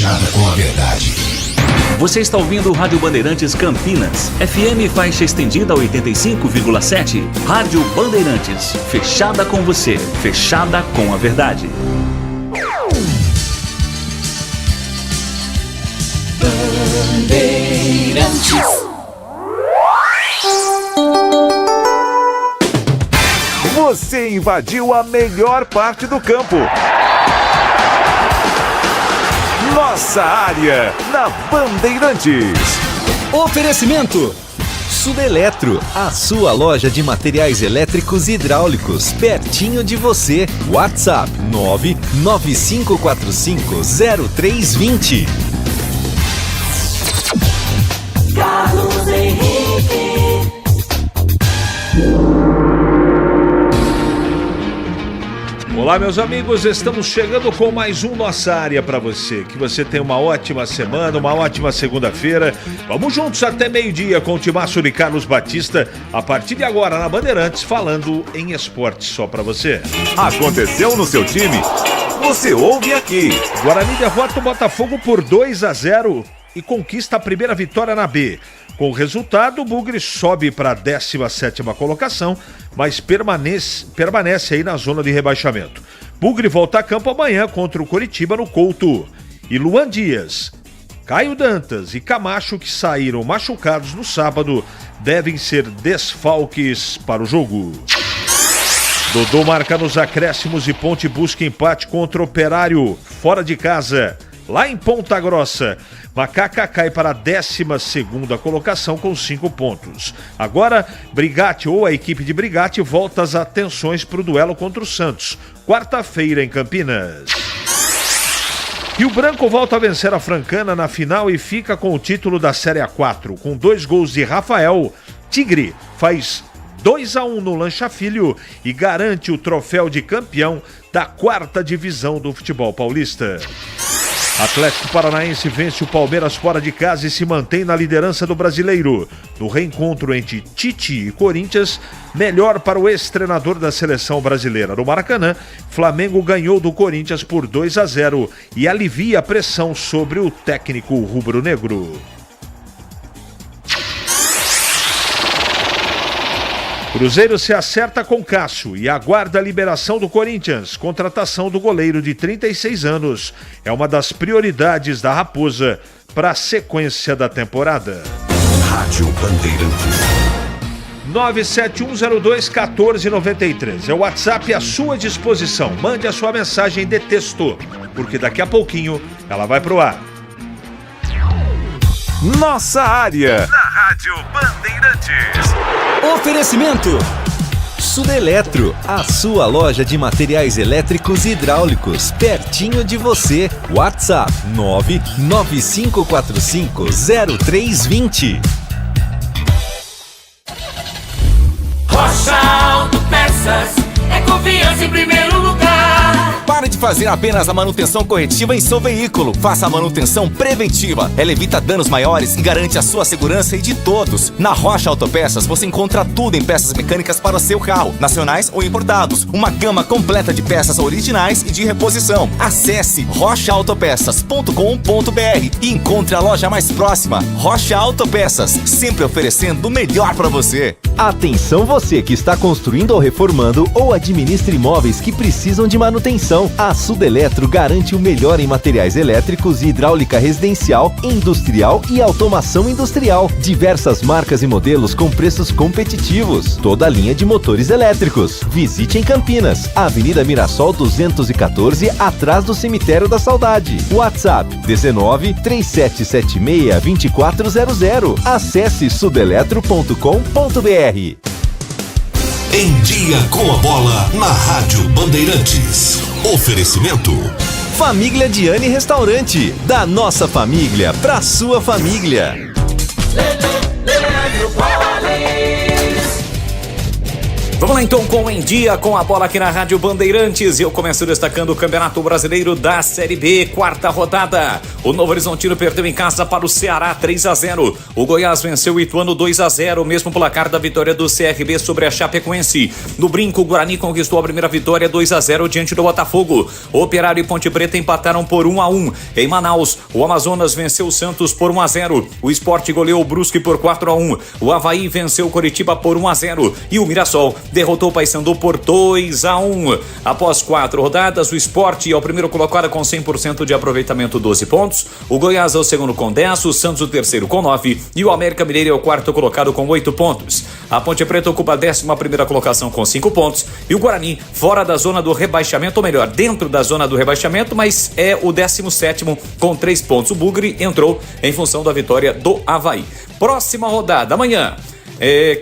Fechada com a verdade. Você está ouvindo Rádio Bandeirantes Campinas, FM faixa estendida 85,7. Rádio Bandeirantes, fechada com você, fechada com a verdade. Bandeirantes. Você invadiu a melhor parte do campo. Nossa área, na Bandeirantes. Oferecimento Sudeletro, a sua loja de materiais elétricos e hidráulicos, pertinho de você. WhatsApp 995450320. Carlos Henrique. Olá, meus amigos, estamos chegando com mais um Nossa Área para você. Que você tenha uma ótima semana, uma ótima segunda-feira. Vamos juntos até meio-dia com o Timaço de Carlos Batista, a partir de agora na Bandeirantes, falando em esporte só para você. Aconteceu no seu time? Você ouve aqui. Guarani derrota o Botafogo por 2-0 e conquista a primeira vitória na B. Com o resultado, o Bugre sobe para a 17ª colocação, mas permanece aí na zona de rebaixamento. Bugre volta a campo amanhã contra o Coritiba no Couto. E Luan Dias, Caio Dantas e Camacho, que saíram machucados no sábado, devem ser desfalques para o jogo. Dodô marca nos acréscimos e Ponte busca empate contra o Operário, fora de casa, lá em Ponta Grossa. Macaca cai para a 12ª colocação com 5 pontos. Agora, Brigatti ou a equipe de Brigatti volta as atenções para o duelo contra o Santos, quarta-feira em Campinas. Rio Branco volta a vencer a Francana na final e fica com o título da Série A4. Com 2 gols de Rafael, Tigre faz 2-1 no Lancha Filho e garante o troféu de campeão da 4ª divisão do futebol paulista. Atlético Paranaense vence o Palmeiras fora de casa e se mantém na liderança do Brasileiro. No reencontro entre Tite e Corinthians, melhor para o ex-treinador da seleção brasileira. No Maracanã, Flamengo ganhou do Corinthians por 2-0 e alivia a pressão sobre o técnico rubro-negro. Cruzeiro se acerta com Cássio e aguarda a liberação do Corinthians. Contratação do goleiro de 36 anos é uma das prioridades da Raposa para a sequência da temporada. Rádio Bandeirantes. 971021493 é o WhatsApp à sua disposição. Mande a sua mensagem de texto, porque daqui a pouquinho ela vai pro ar. Nossa área, na Rádio Bandeirantes. Oferecimento Sudeletro, a sua loja de materiais elétricos e hidráulicos, pertinho de você. WhatsApp 995450320. Rocha Autopeças é confiança em primeiro lugar. Pare de fazer apenas a manutenção corretiva em seu veículo. Faça a manutenção preventiva. Ela evita danos maiores e garante a sua segurança e de todos. Na Rocha Autopeças você encontra tudo em peças mecânicas para o seu carro, nacionais ou importados. Uma gama completa de peças originais e de reposição. Acesse rochaautopeças.com.br e encontre a loja mais próxima. Rocha Autopeças, sempre oferecendo o melhor para você. Atenção você que está construindo ou reformando ou administra imóveis que precisam de manutenção. A Sudeletro garante o melhor em materiais elétricos e hidráulica residencial, industrial e automação industrial. Diversas marcas e modelos com preços competitivos. Toda a linha de motores elétricos. Visite em Campinas, Avenida Mirassol 214, atrás do Cemitério da Saudade. WhatsApp 1937762400. Acesse sudeletro.com.br. Em dia com a bola na Rádio Bandeirantes. Oferecimento Família Diane Restaurante, da nossa família pra sua família. Vamos lá então com Em Dia com a bola aqui na Rádio Bandeirantes. Eu começo destacando o Campeonato Brasileiro da Série B, 4ª rodada. O Novo Horizontino perdeu em casa para o Ceará 3-0. O Goiás venceu o Ituano 2-0, mesmo placar da vitória do CRB sobre a Chapecoense. No Brinco, o Guarani conquistou a primeira vitória 2-0 diante do Botafogo. O Operário e Ponte Preta empataram por 1-1. Em Manaus, o Amazonas venceu o Santos por 1-0. O Sport goleou o Brusque por 4-1. O Avaí venceu o Coritiba por 1-0. E o Mirassol derrotou o Paysandu por 2-1. Após 4 rodadas, o Sport é o primeiro colocado com 100% de aproveitamento, 12 pontos. O Goiás é o segundo com 10, o Santos o terceiro com 9 e o América Mineiro é o quarto colocado com 8 pontos. A Ponte Preta ocupa a 11ª colocação com 5 pontos e o Guarani fora da zona do rebaixamento, ou melhor, dentro da zona do rebaixamento, mas é o 17º com 3 pontos. O Bugre entrou em função da vitória do Avaí. Próxima rodada, amanhã.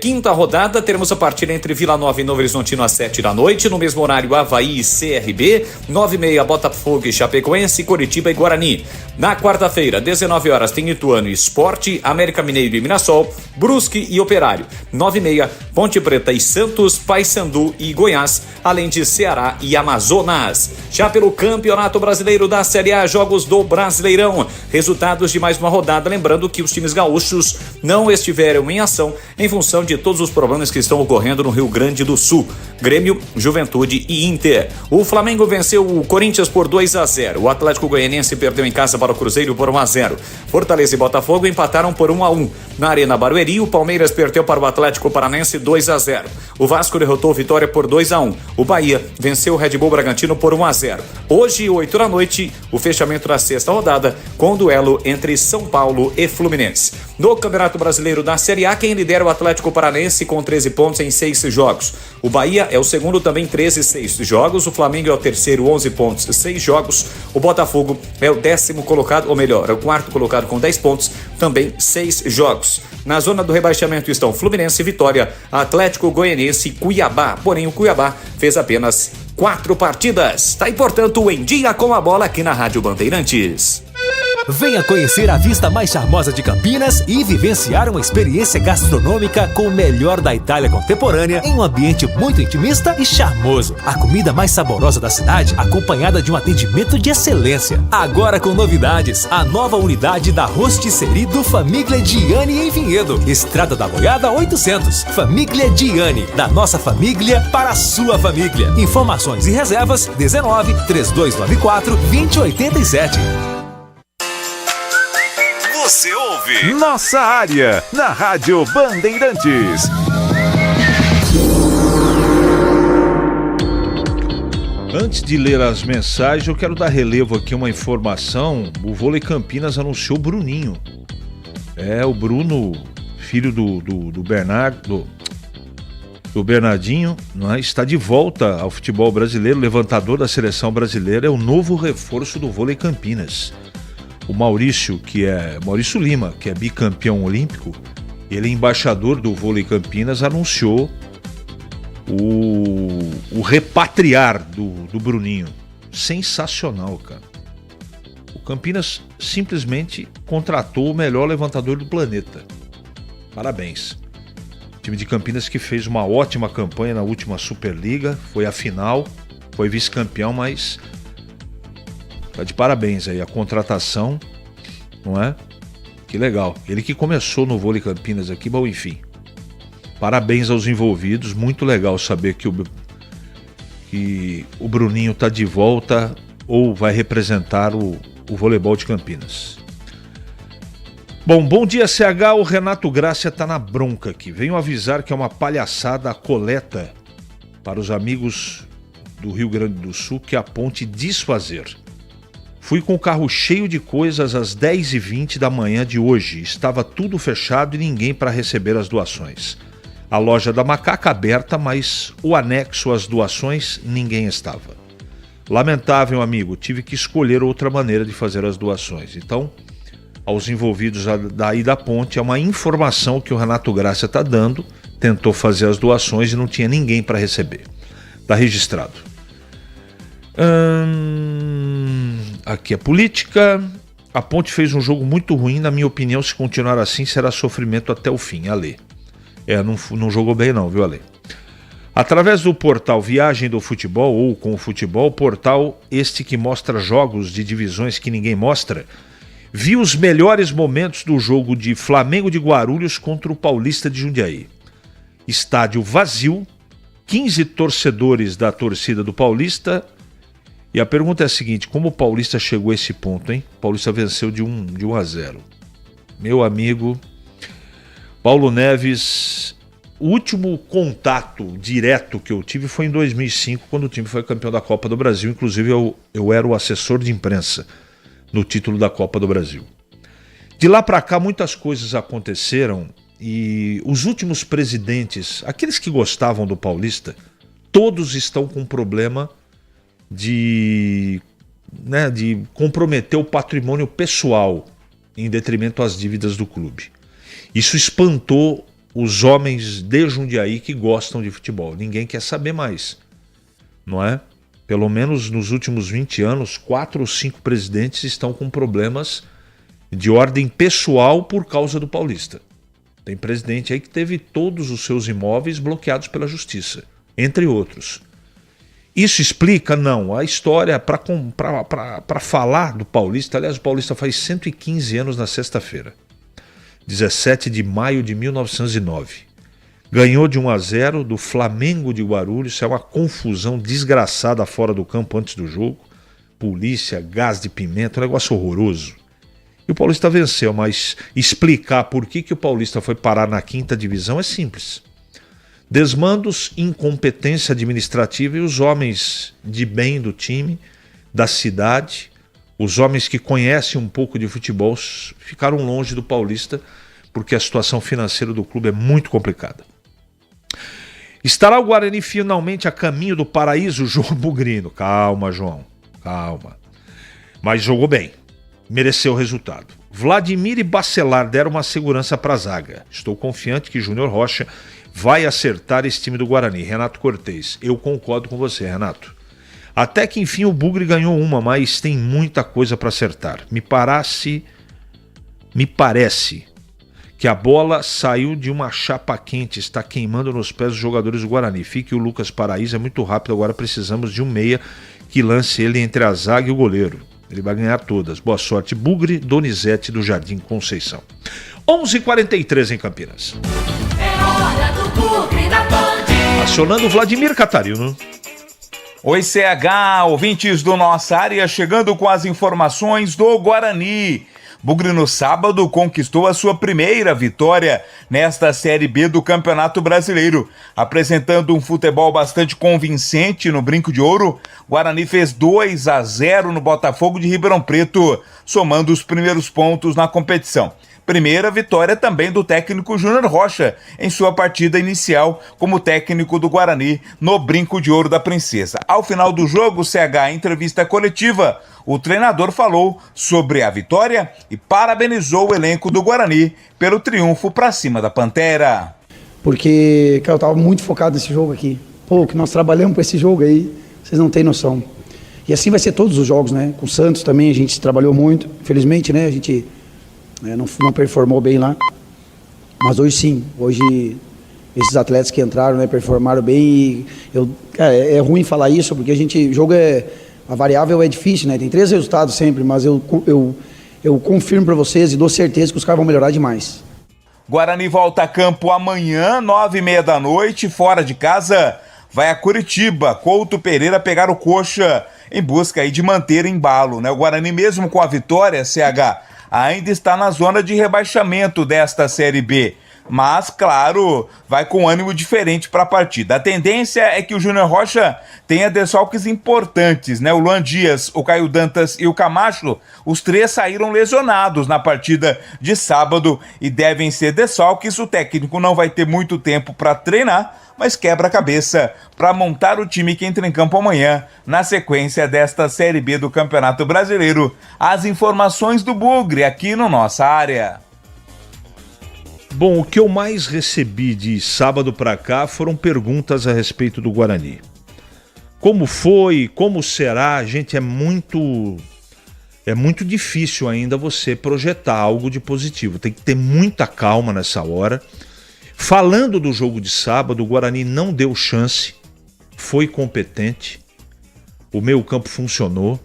Quinta rodada, teremos a partida entre Vila Nova e Novo Horizontino às 7 da noite, no mesmo horário Avaí e CRB, 9h30 Botafogo e Chapecoense, Coritiba e Guarani. Na quarta-feira, 19 horas, tem Ituano e Sport, América Mineiro e Mirassol, Brusque e Operário. 9h30, Ponte Preta e Santos, Paysandu e Goiás, além de Ceará e Amazonas. Já pelo Campeonato Brasileiro da Série A, jogos do Brasileirão, resultados de mais uma rodada, lembrando que os times gaúchos não estiveram em ação em função de todos os problemas que estão ocorrendo no Rio Grande do Sul. Grêmio, Juventude e Inter. O Flamengo venceu o Corinthians por 2-0. O Atlético Goianiense perdeu em casa para o Cruzeiro por 1-0. Fortaleza e Botafogo empataram por 1-1. Na Arena Barueri, o Palmeiras perdeu para o Atlético Paranense 2-0. O Vasco derrotou o Vitória por 2-1. O Bahia venceu o Red Bull Bragantino por 1-0. Hoje, 8 da noite, o fechamento da sexta rodada com o duelo entre São Paulo e Fluminense. No Campeonato Brasileiro da Série A, quem lidera o Atlético Paranense com 13 pontos em 6 jogos. O Bahia é o segundo, também 6 jogos. O Flamengo é o terceiro, 11 pontos, 6 jogos. O Botafogo é o 10º colocado, ou melhor, é o 4º colocado com 10 pontos, também 6 jogos. Na zona do rebaixamento estão Fluminense, Vitória, Atlético Goianiense e Cuiabá. Porém, o Cuiabá fez apenas 4 partidas. Tá aí, portanto, Em Dia com a Bola aqui na Rádio Bandeirantes. Venha conhecer a vista mais charmosa de Campinas e vivenciar uma experiência gastronômica com o melhor da Itália contemporânea em um ambiente muito intimista e charmoso. A comida mais saborosa da cidade, acompanhada de um atendimento de excelência. Agora com novidades, a nova unidade da Rostisserie do Famiglia Gianni em Vinhedo. Estrada da Boiada 800. Famiglia Gianni, da nossa família para a sua família. Informações e reservas 19 3294 2087. Você ouve Nossa Área, na Rádio Bandeirantes. Antes de ler as mensagens, eu quero dar relevo aqui uma informação. O Vôlei Campinas anunciou o Bruninho. O Bruno, filho do Bernardinho, né, está de volta ao futebol brasileiro, levantador da seleção brasileira, é o novo reforço do Vôlei Campinas. O Maurício Lima, que é bicampeão olímpico, ele é embaixador do Vôlei Campinas, anunciou o repatriar do Bruninho. Sensacional, cara. O Campinas simplesmente contratou o melhor levantador do planeta. Parabéns. O time de Campinas que fez uma ótima campanha na última Superliga, foi à final, foi vice-campeão, mas tá de parabéns aí a contratação, não é? Que legal. Ele que começou no Vôlei Campinas aqui, bom, enfim. Parabéns aos envolvidos, muito legal saber que o Bruninho tá de volta ou vai representar o voleibol de Campinas. Bom dia, CH, o Renato Grácia tá na bronca aqui. Venho avisar que é uma palhaçada a coleta para os amigos do Rio Grande do Sul que a ponte desfazer. Fui com o carro cheio de coisas às 10h20 da manhã de hoje. Estava tudo fechado e ninguém para receber as doações. A loja da Macaca aberta, mas o anexo às doações ninguém estava. Lamentável, amigo, tive que escolher outra maneira de fazer as doações. Então, aos envolvidos daí da ponte, é uma informação que o Renato Grácia está dando. Tentou fazer as doações e não tinha ninguém para receber. Está registrado. Aqui a política. A ponte fez um jogo muito ruim, na minha opinião. Se continuar assim, será sofrimento até o fim. Ale. Não jogou bem não, viu, Ale? Através do portal Viagem do Futebol, ou com o Futebol, portal este que mostra jogos de divisões que ninguém mostra, Vi os melhores momentos do jogo de Flamengo de Guarulhos contra o Paulista de Jundiaí. Estádio vazio, 15 torcedores da torcida do Paulista. E a pergunta é a seguinte: como o Paulista chegou a esse ponto, hein? O Paulista venceu de 1-0. Meu amigo Paulo Neves, o último contato direto que eu tive foi em 2005, quando o time foi campeão da Copa do Brasil. Inclusive eu era o assessor de imprensa no título da Copa do Brasil. De lá para cá muitas coisas aconteceram e os últimos presidentes, aqueles que gostavam do Paulista, todos estão com problema de comprometer o patrimônio pessoal em detrimento às dívidas do clube. Isso espantou os homens de Jundiaí que gostam de futebol. Ninguém quer saber mais, não é? Pelo menos nos últimos 20 anos, 4 ou 5 presidentes estão com problemas de ordem pessoal por causa do Paulista. Tem presidente aí que teve todos os seus imóveis bloqueados pela justiça, entre outros. Isso explica? Não. A história, para falar do Paulista, aliás, o Paulista faz 115 anos na sexta-feira, 17 de maio de 1909. Ganhou de 1-0 do Flamengo de Guarulhos. Isso é uma confusão desgraçada fora do campo antes do jogo. Polícia, gás de pimenta, um negócio horroroso. E o Paulista venceu, mas explicar por que o Paulista foi parar na 5ª divisão é simples. Desmandos, incompetência administrativa e os homens de bem do time, da cidade, os homens que conhecem um pouco de futebol, ficaram longe do Paulista porque a situação financeira do clube é muito complicada. Estará o Guarani finalmente a caminho do paraíso, João Bugrino? Calma, João, calma. Mas jogou bem, mereceu o resultado. Vladimir e Bacelar deram uma segurança para a zaga. Estou confiante que Júnior Rocha vai acertar esse time do Guarani. Renato Cortez, eu concordo com você, Renato. Até que enfim o Bugre ganhou uma, mas tem muita coisa para acertar. Me parece que a bola saiu de uma chapa quente, está queimando nos pés dos jogadores do Guarani. Fique o Lucas Paraíso, é muito rápido, agora precisamos de um meia que lance ele entre a zaga e o goleiro. Ele vai ganhar todas. Boa sorte, Bugre. Donizete do Jardim Conceição. 11h43 em Campinas. É hora do Bugre da Band. Acionando o Vladimir Catarino. Oi, CH, ouvintes do Nossa Área, chegando com as informações do Guarani. Bugre no sábado conquistou a sua primeira vitória nesta Série B do Campeonato Brasileiro. Apresentando um futebol bastante convincente no Brinco de Ouro, Guarani fez 2-0 no Botafogo de Ribeirão Preto, somando os primeiros pontos na competição. Primeira vitória também do técnico Júnior Rocha em sua partida inicial como técnico do Guarani no Brinco de Ouro da Princesa. Ao final do jogo, CH, em entrevista coletiva, o treinador falou sobre a vitória e parabenizou o elenco do Guarani pelo triunfo para cima da Pantera. Porque, cara, eu tava muito focado nesse jogo aqui. Pô, que nós trabalhamos para esse jogo aí, vocês não têm noção. E assim vai ser todos os jogos, né? Com o Santos também a gente trabalhou muito. Infelizmente, né? A gente não performou bem lá. Mas hoje sim. Hoje esses atletas que entraram, né, performaram bem. E cara, é ruim falar isso, porque a variável é difícil, né? Tem 3 resultados sempre, mas eu confirmo para vocês e dou certeza que os caras vão melhorar demais. Guarani volta a campo amanhã, 9h30 da noite, fora de casa. Vai a Curitiba, Couto Pereira pegar o Coxa em busca aí de manter embalo, né? O Guarani, mesmo com a vitória, CH, ainda está na zona de rebaixamento desta Série B. Mas, claro, vai com ânimo diferente para a partida. A tendência é que o Júnior Rocha tenha desfalques importantes, né? O Luan Dias, o Caio Dantas e o Camacho, os 3 saíram lesionados na partida de sábado e devem ser desfalques. O técnico não vai ter muito tempo para treinar, mas quebra a cabeça para montar o time que entra em campo amanhã, na sequência desta Série B do Campeonato Brasileiro. As informações do Bugre aqui no Nossa Área. Bom, o que eu mais recebi de sábado para cá foram perguntas a respeito do Guarani. Como foi? Como será? Gente, é muito difícil ainda você projetar algo de positivo. Tem que ter muita calma nessa hora. Falando do jogo de sábado, o Guarani não deu chance, foi competente, o meio-campo funcionou,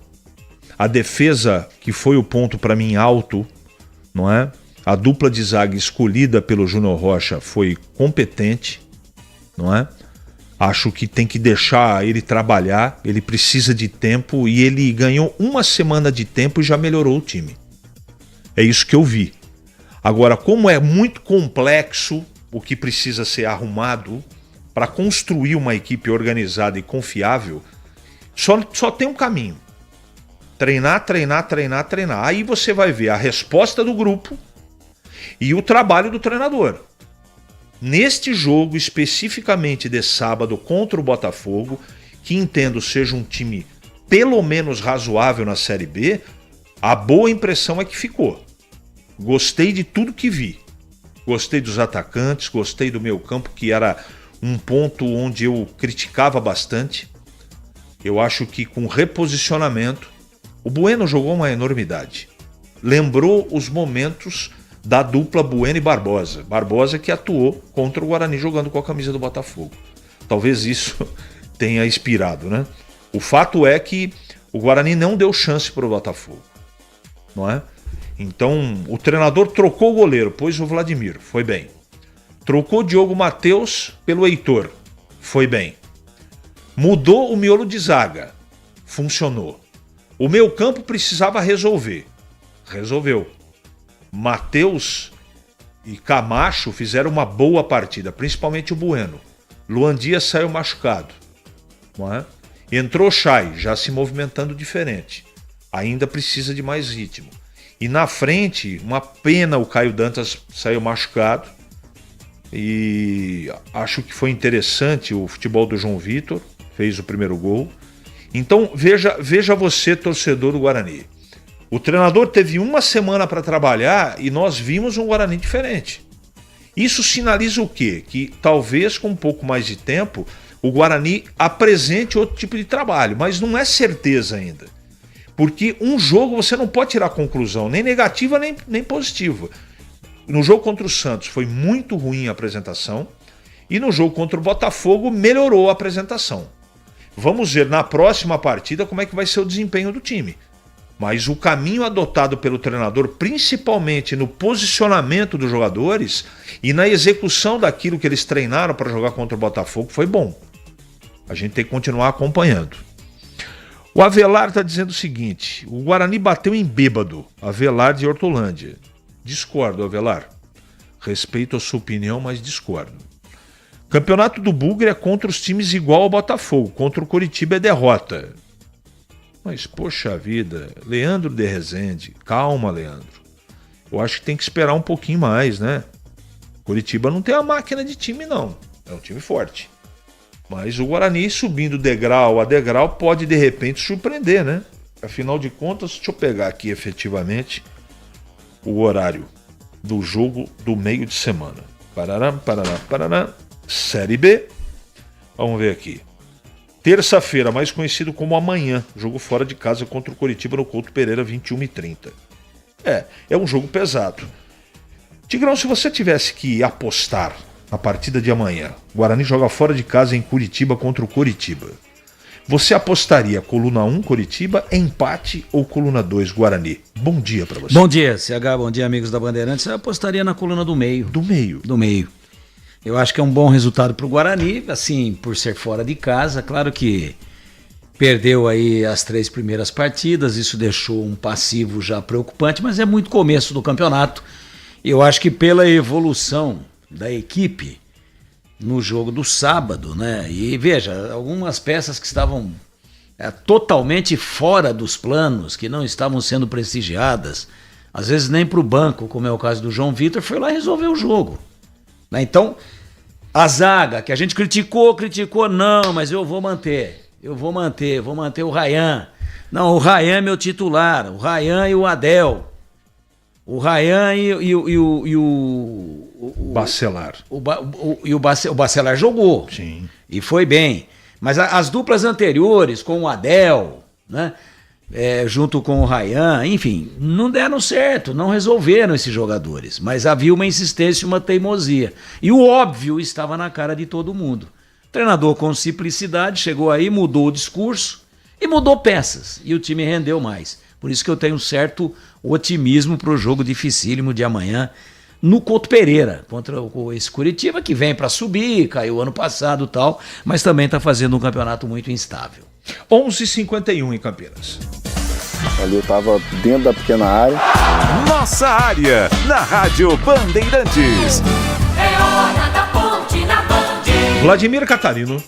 A defesa, que foi o ponto para mim alto, não é? A dupla de zaga escolhida pelo Júnior Rocha foi competente, não é? Acho que tem que deixar ele trabalhar, ele precisa de tempo e ele ganhou uma semana de tempo e já melhorou o time. É isso que eu vi. Agora, como é muito complexo o que precisa ser arrumado para construir uma equipe organizada e confiável, só tem um caminho. Treinar, treinar, treinar, treinar. Aí você vai ver a resposta do grupo e o trabalho do treinador. Neste jogo, especificamente de sábado contra o Botafogo, que entendo seja um time pelo menos razoável na Série B, a boa impressão é que ficou. Gostei de tudo que vi. Gostei dos atacantes, gostei do meio campo, que era um ponto onde eu criticava bastante. Eu acho que com reposicionamento, o Bueno jogou uma enormidade. Lembrou os momentos da dupla Bueno e Barbosa. Barbosa que atuou contra o Guarani jogando com a camisa do Botafogo. Talvez isso tenha inspirado, né? O fato é que o Guarani não deu chance para o Botafogo, não é? Então, o treinador trocou o goleiro, pôs o Vladimir, foi bem. Trocou o Diogo Matheus pelo Heitor, foi bem. Mudou o miolo de zaga, funcionou. O meio campo precisava resolver, resolveu. Matheus e Camacho fizeram uma boa partida, principalmente o Bueno. Luan Dias saiu machucado, não é? Entrou Chay, já se movimentando diferente. Ainda precisa de mais ritmo. E na frente, uma pena o Caio Dantas saiu machucado. E acho que foi interessante o futebol do João Vitor, fez o primeiro gol. Então veja você, torcedor do Guarani. O treinador teve uma semana para trabalhar e nós vimos um Guarani diferente. Isso sinaliza o quê? Que talvez com um pouco mais de tempo o Guarani apresente outro tipo de trabalho, mas não é certeza ainda. Porque um jogo você não pode tirar conclusão, nem negativa nem positiva. No jogo contra o Santos foi muito ruim a apresentação e no jogo contra o Botafogo melhorou a apresentação. Vamos ver na próxima partida como é que vai ser o desempenho do time. Mas o caminho adotado pelo treinador, principalmente no posicionamento dos jogadores e na execução daquilo que eles treinaram para jogar contra o Botafogo, foi bom. A gente tem que continuar acompanhando. O Avelar está dizendo o seguinte: o Guarani bateu em bêbado, Avelar de Hortolândia. Discordo, Avelar. Respeito a sua opinião, mas discordo. Campeonato do Bugre é contra os times igual ao Botafogo, contra o Coritiba é derrota. Mas, poxa vida, Leandro de Rezende, calma, Leandro. Eu acho que tem que esperar um pouquinho mais, né? Coritiba não tem a máquina de time, não. É um time forte. Mas o Guarani, subindo degrau a degrau, pode de repente surpreender, né? Afinal de contas, deixa eu pegar aqui efetivamente o horário do jogo do meio de semana. Parará. Série B. Vamos ver aqui. Terça-feira, mais conhecido como amanhã, jogo fora de casa contra o Coritiba no Couto Pereira, 21h30. É um jogo pesado. Tigrão, se você tivesse que apostar na partida de amanhã, o Guarani joga fora de casa em Curitiba contra o Coritiba. Você apostaria coluna 1 Coritiba, empate ou coluna 2 Guarani? Bom dia para você. Bom dia, CH, bom dia, amigos da Bandeirantes. Eu apostaria na coluna do meio. Do meio? Do meio. Eu acho que é um bom resultado para o Guarani, assim, por ser fora de casa. Claro que perdeu aí as 3 primeiras partidas, isso deixou um passivo já preocupante, mas é muito começo do campeonato. Eu acho que pela evolução da equipe no jogo do sábado, né? E veja, algumas peças que estavam totalmente fora dos planos, que não estavam sendo prestigiadas, às vezes nem para o banco, como é o caso do João Vitor, foi lá resolver o jogo. Então, a zaga, que a gente criticou, não, mas eu vou manter o Ryan. Não, o Ryan é meu titular, o Ryan e o Adel. O Ryan e o Bacelar. O Bacelar jogou. Sim. E foi bem. Mas as duplas anteriores, com o Adel, né? Junto com o Ryan, enfim, não deram certo, não resolveram esses jogadores, mas havia uma insistência e uma teimosia, e o óbvio estava na cara de todo mundo. O treinador com simplicidade chegou aí, mudou o discurso E mudou peças, e o time rendeu mais. Por isso que eu tenho um certo otimismo para o jogo dificílimo de amanhã no Couto Pereira, contra esse Curitiba que vem para subir, caiu ano passado e tal, mas também está fazendo um campeonato muito instável. 11h51 em Campinas. Ali eu estava dentro da pequena área. Nossa área, na Rádio Bandeirantes. É hora da Ponte na Band. Vladimir Catarino.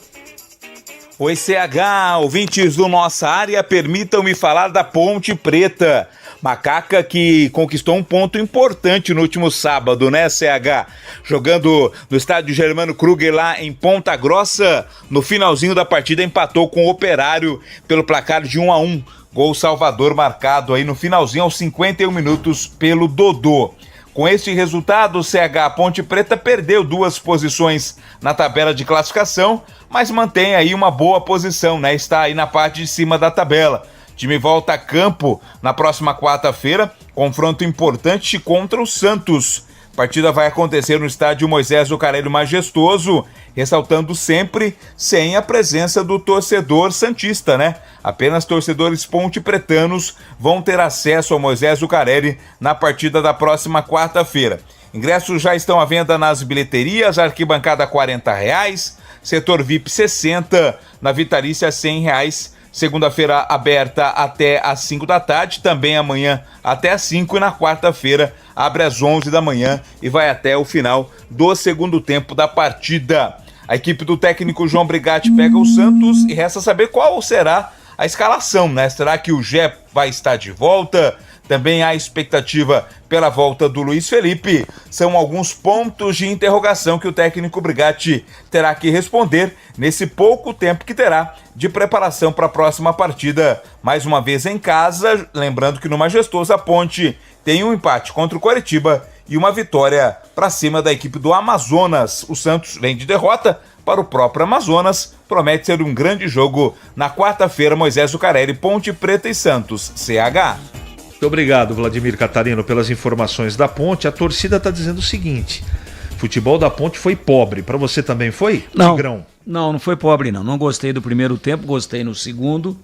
Oi, CH, ouvintes do Nossa Área, permitam-me falar da Ponte Preta. Macaca que conquistou um ponto importante no último sábado, né, CH? Jogando no estádio Germano Kruger lá em Ponta Grossa, no finalzinho da partida empatou com o Operário pelo placar de 1-1. Gol Salvador marcado aí no finalzinho aos 51 minutos pelo Dodô. Com este resultado, o CH Ponte Preta perdeu 2 posições na tabela de classificação, mas mantém aí uma boa posição, né? Está aí na parte de cima da tabela. O time volta a campo na próxima quarta-feira, confronto importante contra o Santos. A partida vai acontecer no estádio Moisés Zucarelli Majestoso, ressaltando sempre sem a presença do torcedor santista, né? Apenas torcedores ponte-pretanos vão ter acesso ao Moisés Zucarelli na partida da próxima quarta-feira. Ingressos já estão à venda nas bilheterias, arquibancada R$40, setor VIP 60, na Vitalícia R$100. Segunda-feira aberta até às 5 da tarde, também amanhã até às 5 e na quarta-feira abre às 11 da manhã e vai até o final do segundo tempo da partida. A equipe do técnico João Brigatti pega o Santos e resta saber qual será a escalação, né? Será que o Gé vai estar de volta? Também há expectativa pela volta do Luiz Felipe. São alguns pontos de interrogação que o técnico Brigatti terá que responder nesse pouco tempo que terá de preparação para a próxima partida. Mais uma vez em casa, lembrando que no Majestoso a Ponte tem um empate contra o Coritiba e uma vitória para cima da equipe do Amazonas. O Santos vem de derrota para o próprio Amazonas. Promete ser um grande jogo na quarta-feira, Moisés Zucarelli, Ponte Preta e Santos, CH. Muito obrigado, Vladimir Catarino, pelas informações da Ponte. A torcida está dizendo o seguinte: futebol da Ponte foi pobre. Para você também foi? Não, Tigrão? não foi pobre não. Não gostei do primeiro tempo, gostei no segundo.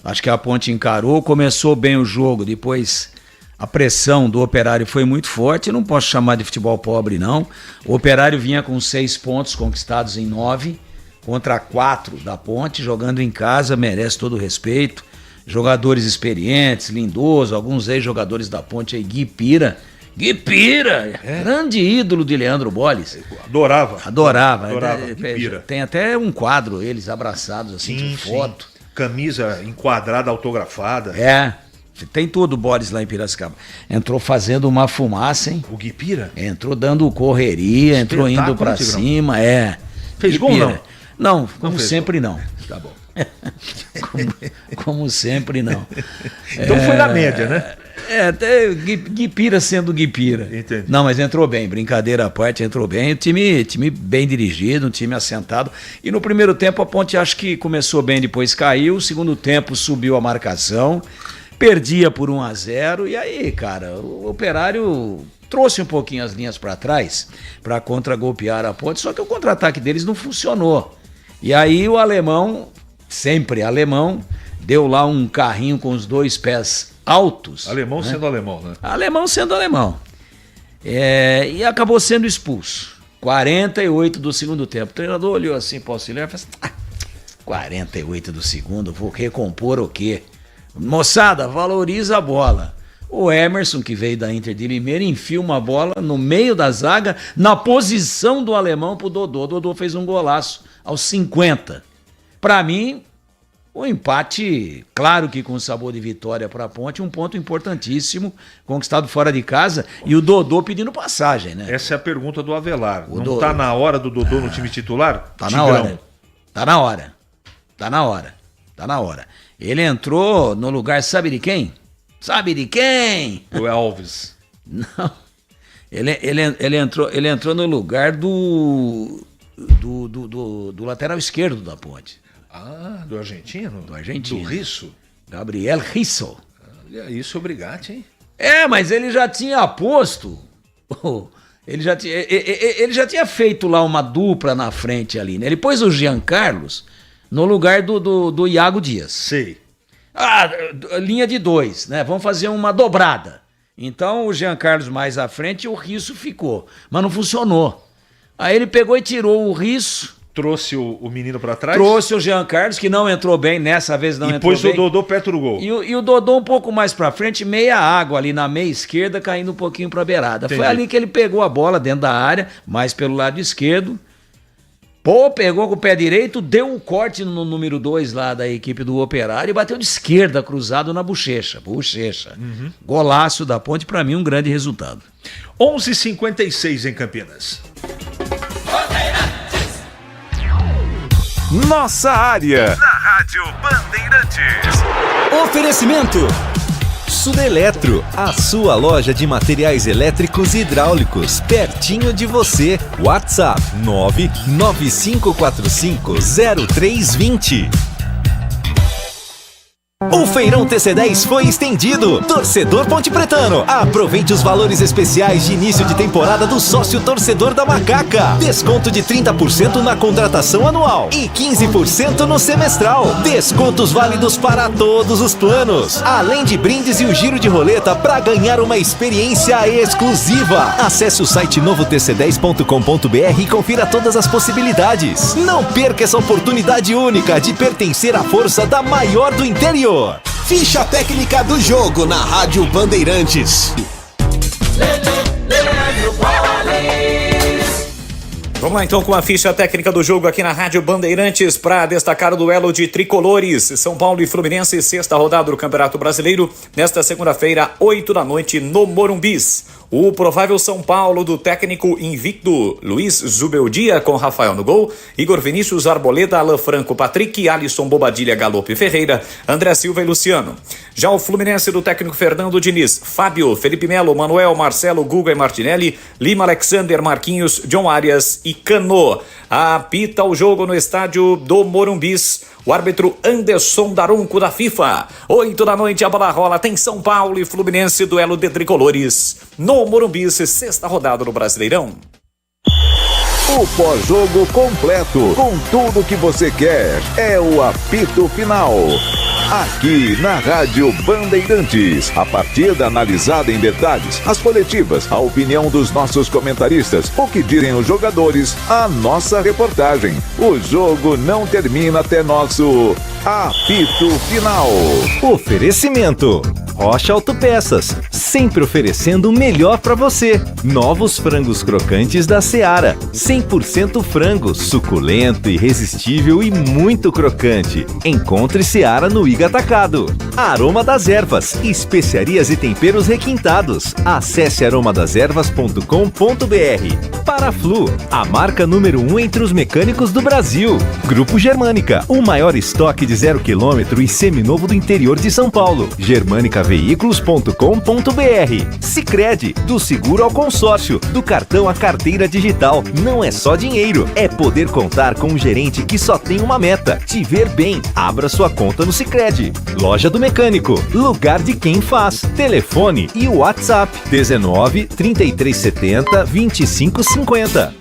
Acho que a Ponte encarou, começou bem o jogo, depois a pressão do Operário foi muito forte. Não posso chamar de futebol pobre não. O Operário vinha com 6 pontos conquistados em 9 contra 4 da Ponte, jogando em casa, merece todo o respeito. Jogadores experientes, Lindoso, alguns ex-jogadores da Ponte aí, Gui Pira, grande ídolo de Leandro Bolles. Adorava. Gui Pira. Tem até um quadro, eles abraçados assim, de foto. Sim. Camisa enquadrada, autografada. Tem todo o Bolles lá em Piracicaba. Entrou fazendo uma fumaça, hein? O Gui Pira? Entrou dando correria, entrou indo pra cima, Fez gol não? Não, como sempre não. Tá bom. como sempre não. Então foi na média, né? Até Gui Pira sendo Gui Pira. Entendi. Não, mas entrou bem, brincadeira à parte, entrou bem. O time bem dirigido, um time assentado. E no primeiro tempo a Ponte acho que começou bem, depois caiu. No segundo tempo subiu a marcação, perdia por 1-0. E aí, cara, o Operário trouxe um pouquinho as linhas para trás para contra-golpear a Ponte, só que o contra-ataque deles não funcionou. E aí o alemão, sempre alemão, deu lá um carrinho com os 2 pés altos. Alemão, né? Sendo alemão, né? Alemão sendo alemão. E acabou sendo expulso. 48 do segundo tempo. O treinador olhou assim para o auxiliar e falou assim, 48 do segundo, vou recompor o quê? Moçada, valoriza a bola. O Emerson, que veio da Inter de Limeira, enfia uma bola no meio da zaga, na posição do alemão pro Dodô. O Dodô fez um golaço aos 50. Para mim, o empate, claro que com sabor de vitória para a Ponte, um ponto importantíssimo, conquistado fora de casa, e o Dodô pedindo passagem, né? Essa é a pergunta do Avelar. Não tá na hora do Dodô no time titular? Tá na hora. Tá na hora. Ele entrou no lugar, sabe de quem? Sabe de quem? O Alves. Não. Ele entrou no lugar do lateral esquerdo da Ponte. Do argentino? Do argentino. Do Risso? Gabriel Risso. Olha isso, obrigado, hein? Mas ele já tinha posto. Ele já tinha feito lá uma dupla na frente ali, né? Ele pôs o Jean Carlos no lugar do Iago Dias. Sei. Linha de 2, né? Vamos fazer uma dobrada. Então o Jean Carlos mais à frente e o Risso ficou. Mas não funcionou. Aí ele pegou e tirou o Risso. Trouxe o menino pra trás? Trouxe o Jean Carlos, que não entrou bem, nessa vez não entrou bem. E pôs o Dodô perto do gol. E o Dodô um pouco mais pra frente, meia água ali na meia esquerda, caindo um pouquinho pra beirada. Entendi. Foi ali que ele pegou a bola dentro da área, mais pelo lado esquerdo. Pegou com o pé direito, deu um corte no número 2 lá da equipe do Operário e bateu de esquerda, cruzado na bochecha. Uhum. Golaço da Ponte, pra mim um grande resultado. 11h56 em Campinas. Nossa área. Na Rádio Bandeirantes. Oferecimento Sudeletro, a sua loja de materiais elétricos e hidráulicos, pertinho de você. WhatsApp 995450320. O Feirão TC10 foi estendido. Torcedor Ponte Pretano, aproveite os valores especiais de início de temporada do sócio torcedor da Macaca. Desconto de 30% na contratação anual e 15% no semestral. Descontos válidos para todos os planos. Além de brindes e o giro de roleta para ganhar uma experiência exclusiva. Acesse o site novotc10.com.br e confira todas as possibilidades. Não perca essa oportunidade única de pertencer à força da maior do interior. Ficha técnica do jogo na Rádio Bandeirantes. Vamos lá então com a ficha técnica do jogo aqui na Rádio Bandeirantes para destacar o duelo de tricolores. São Paulo e Fluminense, sexta rodada do Campeonato Brasileiro, nesta segunda-feira, 20h, no Morumbis. O provável São Paulo do técnico invicto Luiz Zubeldia com Rafael no gol, Igor Vinícius, Arboleda, Alan Franco, Patrick, Alisson, Bobadilha, Galope Ferreira, André Silva e Luciano. Já o Fluminense do técnico Fernando Diniz, Fábio, Felipe Melo, Manuel, Marcelo, Guga e Martinelli, Lima, Alexander, Marquinhos, John Arias e Cano. Apita o jogo no estádio do Morumbis o árbitro Anderson Daronco da FIFA. 20h, a bola rola, tem São Paulo e Fluminense, duelo de tricolores no Morumbis, sexta rodada do Brasileirão. O pós-jogo completo, com tudo que você quer, é o apito final. Aqui na Rádio Bandeirantes, a partida analisada em detalhes, as coletivas, a opinião dos nossos comentaristas, o que dizem os jogadores, a nossa reportagem. O jogo não termina até nosso apito final. Oferecimento Rocha Autopeças, sempre oferecendo o melhor para você. Novos frangos crocantes da Seara, 100% frango, suculento, irresistível e muito crocante. Encontre Seara no Iga Atacado. Aroma das Ervas, especiarias e temperos requintados. Acesse aromadeservas.com.br. Paraflu, a marca número 1 entre os mecânicos do Brasil. Grupo Germânica, o maior estoque de 0 km e seminovo do interior de São Paulo. Germanicaveículos.com.br. Sicredi, do seguro ao consórcio, do cartão à carteira digital. Não é só dinheiro, é poder contar com um gerente que só tem uma meta: te ver bem. Abra sua conta no Sicredi. Loja do Mecânico, lugar de quem faz. Telefone e WhatsApp 19 3370 2550.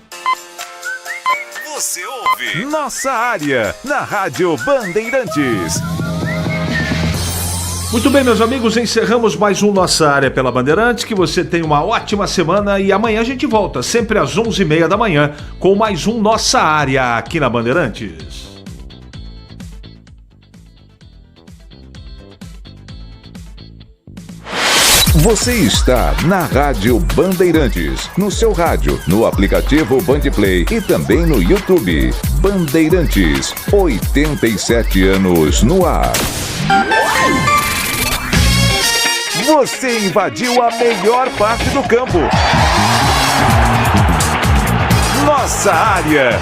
Você ouve Nossa Área, na Rádio Bandeirantes. Muito bem, meus amigos, encerramos mais um Nossa Área pela Bandeirantes. Que você tenha uma ótima semana e amanhã a gente volta, sempre às 11h30 com mais um Nossa Área aqui na Bandeirantes. Você está na Rádio Bandeirantes, no seu rádio, no aplicativo Bandplay e também no YouTube. Bandeirantes, 87 anos no ar. Você invadiu a melhor parte do campo. Nossa Área.